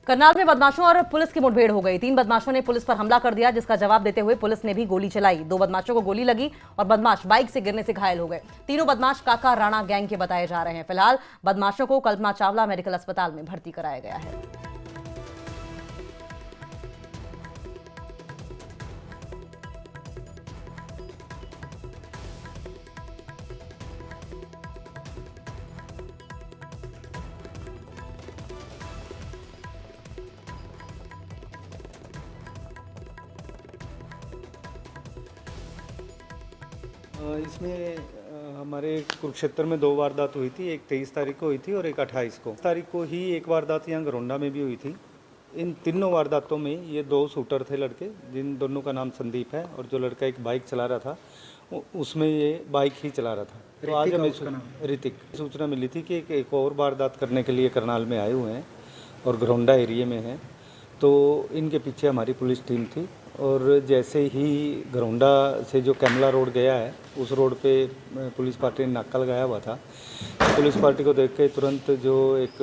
करनाल में बदमाशों और पुलिस की मुठभेड़ हो गई। 3 बदमाशों ने पुलिस पर हमला कर दिया, जिसका जवाब देते हुए पुलिस ने भी गोली चलाई। 2 बदमाशों को गोली लगी और बदमाश बाइक से गिरने से घायल हो गए। तीनों बदमाश काका राणा गैंग के बताए जा रहे हैं। फिलहाल बदमाशों को कल्पना चावला मेडिकल अस्पताल में भर्ती कराया गया है। इसमें हमारे कुरुक्षेत्र में 2 वारदात हुई थी। एक 23 तारीख को हुई थी और एक 28 को। तारीख को ही एक वारदात यहाँ गरोंडा में भी हुई थी। इन तीनों वारदातों में ये 2 शूटर थे लड़के, जिन दोनों का नाम संदीप है, और जो लड़का एक बाइक चला रहा था उसमें ये बाइक ही चला रहा था। तो आज हमें ऋतिक सूचना मिली थी कि एक और वारदात करने के लिए करनाल में आए हुए हैं और गरोंडा एरिया में हैं। तो इनके पीछे हमारी पुलिस टीम थी और जैसे ही गरोंडा से जो कैमला रोड गया है, उस रोड पे पुलिस पार्टी ने नाका लगाया हुआ था। पुलिस पार्टी को देख के तुरंत जो एक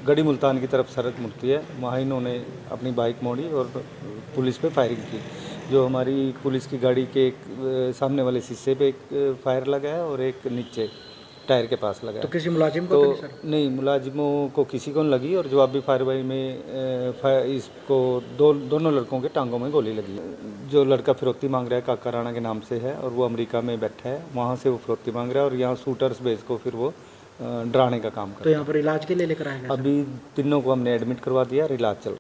गड़ी मुल्तान की तरफ सड़क मुड़ती है, वहाँ इन्होंने अपनी बाइक मोड़ी और पुलिस पे फायरिंग की। जो हमारी पुलिस की गाड़ी के एक सामने वाले शीशे पे एक फायर लगा है और एक नीचे टायर के पास लगा है। तो किसी मुलाजिम को तो नहीं, मुलाजिमों को किसी को नहीं लगी और जवाबी कार्रवाई में इसको दोनों लड़कों के टांगों में गोली लगी। जो लड़का फिरौती मांग रहा है काका राणा के नाम से है और वो अमेरिका में बैठा है, वहाँ से वो फिरौती मांग रहा है और यहाँ शूटर्स बेस को फिर वो डराने का काम कर। तो यहाँ पर इलाज के लिए लेकर आए हैं। अभी तीनों को हमने एडमिट करवा दिया और इलाज चल रहा है।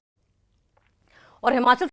और हिमाचल